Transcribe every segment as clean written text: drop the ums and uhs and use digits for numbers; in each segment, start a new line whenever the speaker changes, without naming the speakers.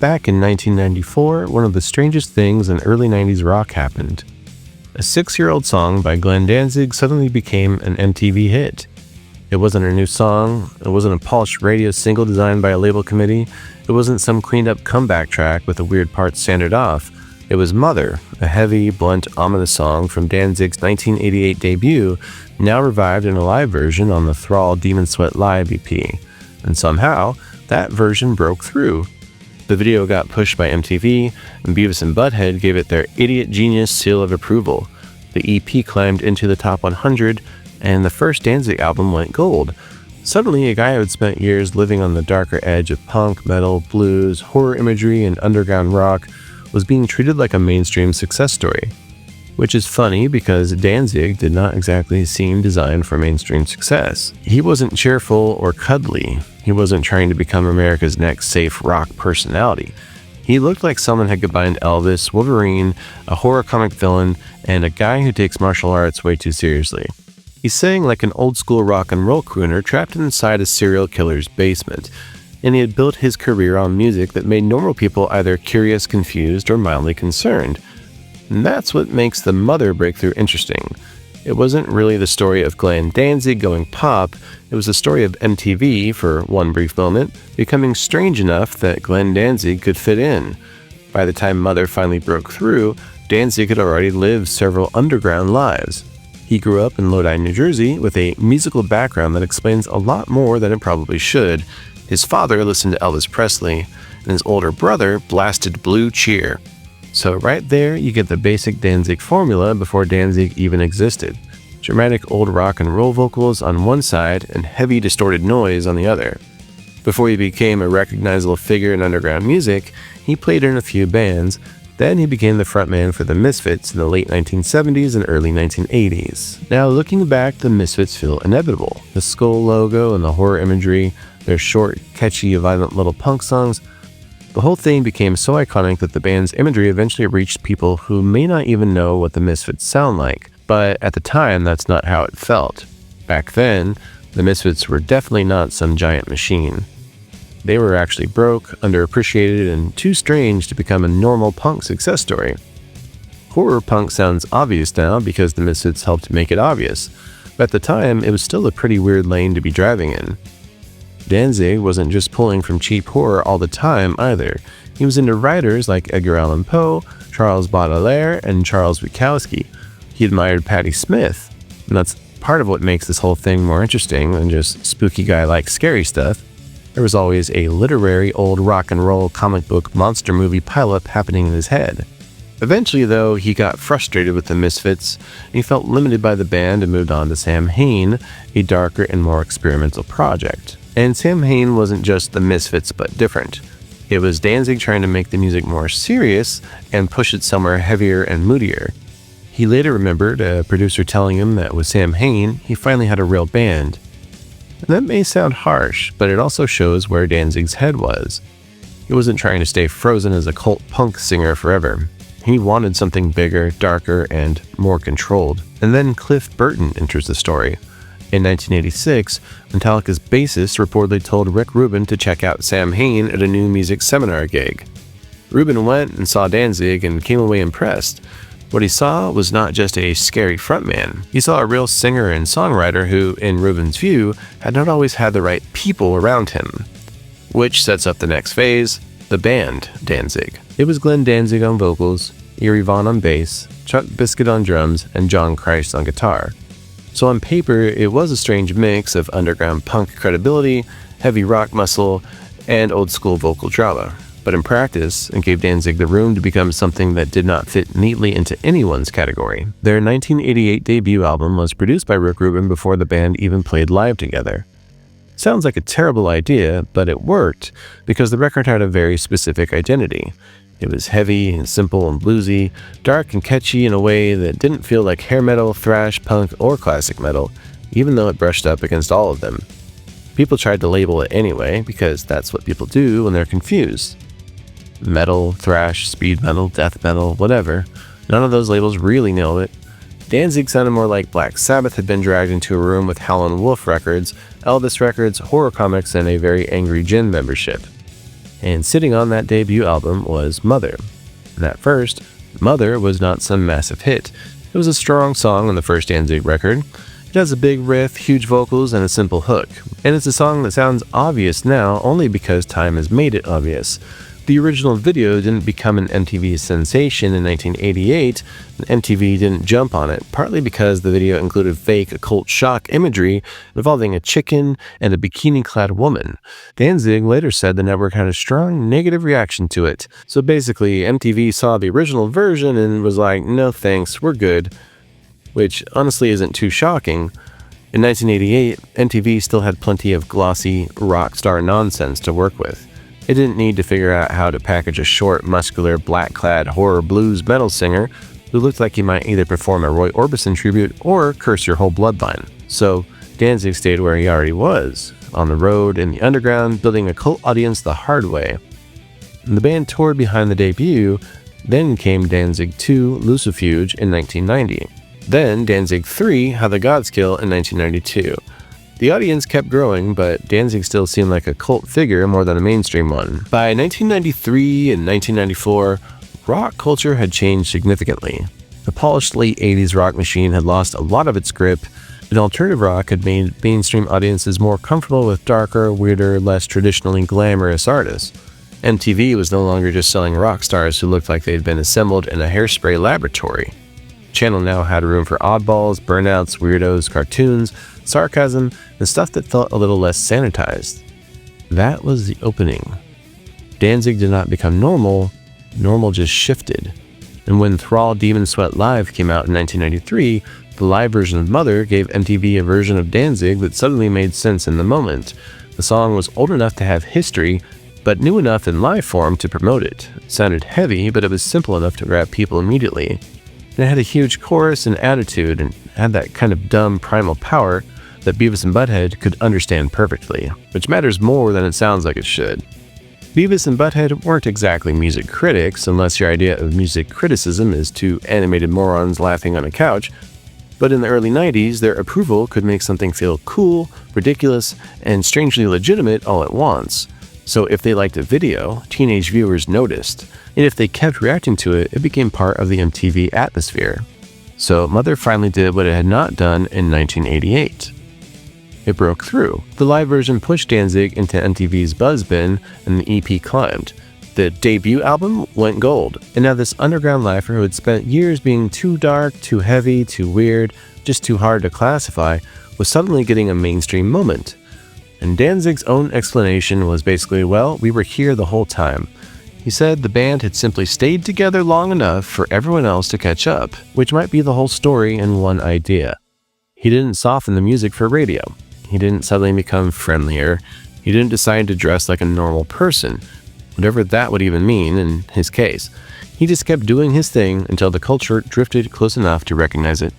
Back in 1994, one of the strangest things in early 90s rock happened. A 6-year-old song by Glenn Danzig suddenly became an MTV hit. It wasn't a new song, it wasn't a polished radio single designed by a label committee, it wasn't some cleaned-up comeback track with a weird part sanded off. It was Mother, a heavy, blunt, ominous song from Danzig's 1988 debut, now revived in a live version on the Thrall-Demonsweatlive EP. And somehow, that version broke through. The video got pushed by MTV, and Beavis and Butt-Head gave it their idiot genius seal of approval. The EP climbed into the top 100, and the first Danzig album went gold. Suddenly, a guy who had spent years living on the darker edge of punk, metal, blues, horror imagery, and underground rock was being treated like a mainstream success story. Which is funny because Danzig did not exactly seem designed for mainstream success. He wasn't cheerful or cuddly. He wasn't trying to become America's next safe rock personality. He looked like someone had combined Elvis, Wolverine, a horror comic villain, and a guy who takes martial arts way too seriously. He sang like an old-school rock and roll crooner trapped inside a serial killer's basement, and he had built his career on music that made normal people either curious, confused, or mildly concerned. And that's what makes the Mother breakthrough interesting. It wasn't really the story of Glenn Danzig going pop, it was the story of MTV, for one brief moment, becoming strange enough that Glenn Danzig could fit in. By the time Mother finally broke through, Danzig had already lived several underground lives. He grew up in Lodi, New Jersey, with a musical background that explains a lot more than it probably should. His father listened to Elvis Presley, and his older brother blasted Blue Cheer. So right there, you get the basic Danzig formula before Danzig even existed. Dramatic old rock and roll vocals on one side and heavy distorted noise on the other. Before he became a recognizable figure in underground music, he played in a few bands. Then he became the frontman for the Misfits in the late 1970s and early 1980s. Now looking back, the Misfits feel inevitable. The skull logo and the horror imagery, their short, catchy, violent little punk songs, the whole thing became so iconic that the band's imagery eventually reached people who may not even know what the Misfits sound like. But at the time, that's not how it felt. Back then, the Misfits were definitely not some giant machine. They were actually broke, underappreciated, and too strange to become a normal punk success story. Horror punk sounds obvious now because the Misfits helped make it obvious, but at the time, it was still a pretty weird lane to be driving in. Danzig wasn't just pulling from cheap horror all the time either. He was into writers like Edgar Allan Poe, Charles Baudelaire, and Charles Bukowski. He admired Patti Smith, and that's part of what makes this whole thing more interesting than just spooky guy-like scary stuff. There was always a literary old rock and roll comic book monster movie pileup happening in his head. Eventually, though, he got frustrated with the Misfits, and he felt limited by the band and moved on to Samhain, a darker and more experimental project. And Samhain wasn't just the Misfits, but different. It was Danzig trying to make the music more serious and push it somewhere heavier and moodier. He later remembered a producer telling him that with Samhain, he finally had a real band. And that may sound harsh, but it also shows where Danzig's head was. He wasn't trying to stay frozen as a cult punk singer forever. He wanted something bigger, darker, and more controlled. And then Cliff Burton enters the story. In 1986, Metallica's bassist reportedly told Rick Rubin to check out Samhain at a new music seminar gig. Rubin went and saw Danzig and came away impressed. What he saw was not just a scary frontman. He saw a real singer and songwriter who, in Rubin's view, had not always had the right people around him. Which sets up the next phase, the band Danzig. It was Glenn Danzig on vocals, Eerie Von on bass, Chuck Biscuit on drums, and John Christ on guitar. So on paper, it was a strange mix of underground punk credibility, heavy rock muscle, and old-school vocal drama. But in practice, it gave Danzig the room to become something that did not fit neatly into anyone's category. Their 1988 debut album was produced by Rick Rubin before the band even played live together. Sounds like a terrible idea, but it worked because the record had a very specific identity. It was heavy and simple and bluesy, dark and catchy in a way that didn't feel like hair metal, thrash, punk, or classic metal, even though it brushed up against all of them. People tried to label it anyway, because that's what people do when they're confused. Metal, thrash, speed metal, death metal, whatever. None of those labels really nailed it. Danzig sounded more like Black Sabbath had been dragged into a room with Howlin' Wolf records, Elvis records, horror comics, and a very angry gym membership. and sitting on that debut album was Mother. And at first, Mother was not some massive hit. It was a strong song on the first Danzig record. It has a big riff, huge vocals, and a simple hook. And it's a song that sounds obvious now only because time has made it obvious. The original video didn't become an MTV sensation in 1988, and MTV didn't jump on it, partly because the video included fake occult shock imagery involving a chicken and a bikini-clad woman. Danzig later said the network had a strong negative reaction to it. So basically, MTV saw the original version and was like, no thanks, we're good. Which honestly isn't too shocking. In 1988, MTV still had plenty of glossy, rock star nonsense to work with. It didn't need to figure out how to package a short, muscular, black-clad horror blues metal singer who looked like he might either perform a Roy Orbison tribute or curse your whole bloodline. So Danzig stayed where he already was, on the road, in the underground, building a cult audience the hard way. And the band toured behind the debut, then came Danzig 2, Lucifuge in 1990. Then Danzig 3, How the Gods Kill in 1992. The audience kept growing, but Danzig still seemed like a cult figure more than a mainstream one. By 1993 and 1994, rock culture had changed significantly. The polished late 80s rock machine had lost a lot of its grip, and alternative rock had made mainstream audiences more comfortable with darker, weirder, less traditionally glamorous artists. MTV was no longer just selling rock stars who looked like they'd been assembled in a hairspray laboratory. The channel now had room for oddballs, burnouts, weirdos, cartoons, sarcasm, and stuff that felt a little less sanitized. That was the opening. Danzig did not become normal just shifted. And when Thrall-Demonsweatlive came out in 1993, the live version of Mother gave MTV a version of Danzig that suddenly made sense in the moment. The song was old enough to have history, but new enough in live form to promote it. It sounded heavy, but it was simple enough to grab people immediately. And it had a huge chorus and attitude, and had that kind of dumb primal power that Beavis and Butt-Head could understand perfectly, which matters more than it sounds like it should. Beavis and Butt-Head weren't exactly music critics, unless your idea of music criticism is two animated morons laughing on a couch, but in the early 90s, their approval could make something feel cool, ridiculous, and strangely legitimate all at once. So if they liked a video, teenage viewers noticed, and if they kept reacting to it, it became part of the MTV atmosphere. So Mother finally did what it had not done in 1988. It broke through. The live version pushed Danzig into MTV's buzz bin, and the EP climbed. The debut album went gold, and now this underground lifer who had spent years being too dark, too heavy, too weird, just too hard to classify, was suddenly getting a mainstream moment. And Danzig's own explanation was basically, well, we were here the whole time. He said the band had simply stayed together long enough for everyone else to catch up, which might be the whole story in one idea. He didn't soften the music for radio. He didn't suddenly become friendlier. He didn't decide to dress like a normal person, whatever that would even mean in his case. He just kept doing his thing until the culture drifted close enough to recognize it.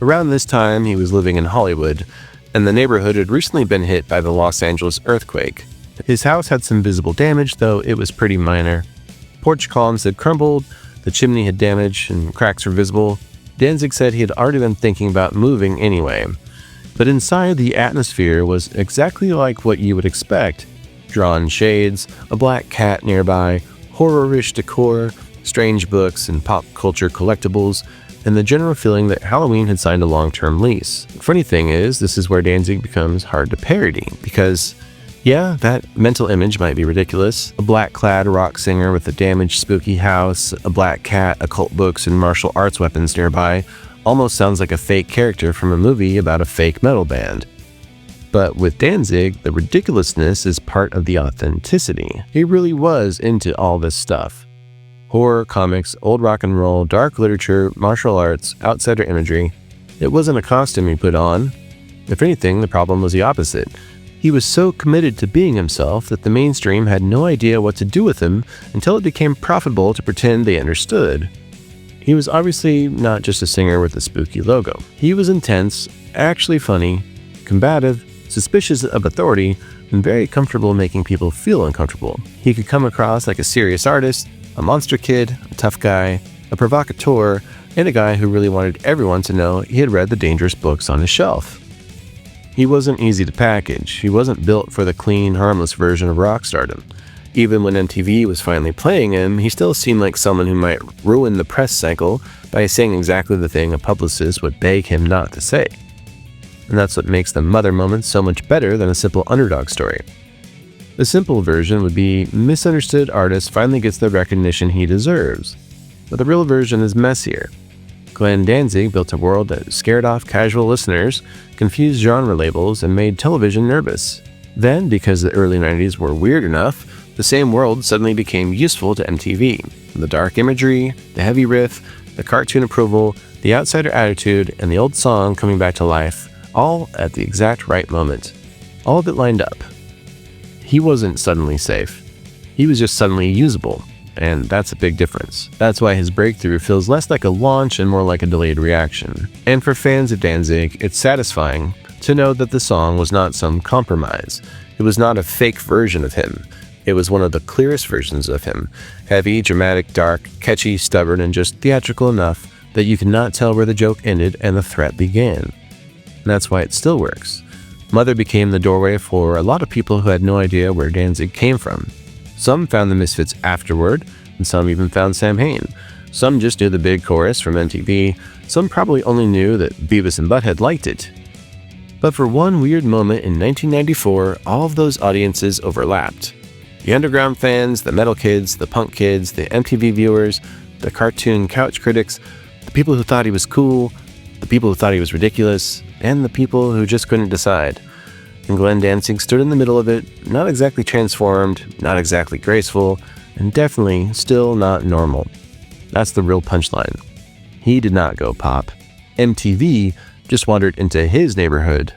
Around this time, he was living in Hollywood, and the neighborhood had recently been hit by the Los Angeles earthquake. His house had some visible damage, though it was pretty minor. Porch columns had crumbled, the chimney had damage, and cracks were visible. Danzig said he had already been thinking about moving anyway. But inside, the atmosphere was exactly like what you would expect. Drawn shades, a black cat nearby, horror-ish decor, strange books and pop culture collectibles, and the general feeling that Halloween had signed a long-term lease. The funny thing is, this is where Danzig becomes hard to parody, because, yeah, that mental image might be ridiculous. A black-clad rock singer with a damaged, spooky house, a black cat, occult books, and martial arts weapons nearby almost sounds like a fake character from a movie about a fake metal band. But with Danzig, the ridiculousness is part of the authenticity. He really was into all this stuff. Horror, comics, old rock and roll, dark literature, martial arts, outsider imagery. It wasn't a costume he put on. If anything, the problem was the opposite. He was so committed to being himself that the mainstream had no idea what to do with him until it became profitable to pretend they understood. He was obviously not just a singer with a spooky logo. He was intense, actually funny, combative, suspicious of authority, and very comfortable making people feel uncomfortable. He could come across like a serious artist, a monster kid, a tough guy, a provocateur, and a guy who really wanted everyone to know he had read the dangerous books on his shelf. He wasn't easy to package. He wasn't built for the clean, harmless version of rock stardom. Even when MTV was finally playing him, he still seemed like someone who might ruin the press cycle by saying exactly the thing a publicist would beg him not to say. And that's what makes the Mother moment so much better than a simple underdog story. The simple version would be misunderstood artist finally gets the recognition he deserves, but the real version is messier. Glenn Danzig built a world that scared off casual listeners, confused genre labels, and made television nervous. Then, because the early 90s were weird enough, the same world suddenly became useful to MTV. The dark imagery, the heavy riff, the cartoon approval, the outsider attitude, and the old song coming back to life, all at the exact right moment. All of it lined up. He wasn't suddenly safe. He was just suddenly usable, and that's a big difference. That's why his breakthrough feels less like a launch and more like a delayed reaction. And for fans of Danzig, it's satisfying to know that the song was not some compromise. It was not a fake version of him. It was one of the clearest versions of him. Heavy, dramatic, dark, catchy, stubborn, and just theatrical enough that you cannot tell where the joke ended and the threat began. And that's why it still works. Mother became the doorway for a lot of people who had no idea where Danzig came from. Some found the Misfits afterward, and some even found Samhain. Some just knew the big chorus from MTV. Some probably only knew that Beavis and Butt-Head liked it. But for one weird moment in 1994, all of those audiences overlapped. The underground fans, the metal kids, the punk kids, the MTV viewers, the cartoon couch critics, the people who thought he was cool, the people who thought he was ridiculous, and the people who just couldn't decide. And Glenn Danzig stood in the middle of it, not exactly transformed, not exactly graceful, and definitely still not normal. That's the real punchline. He did not go pop. MTV just wandered into his neighborhood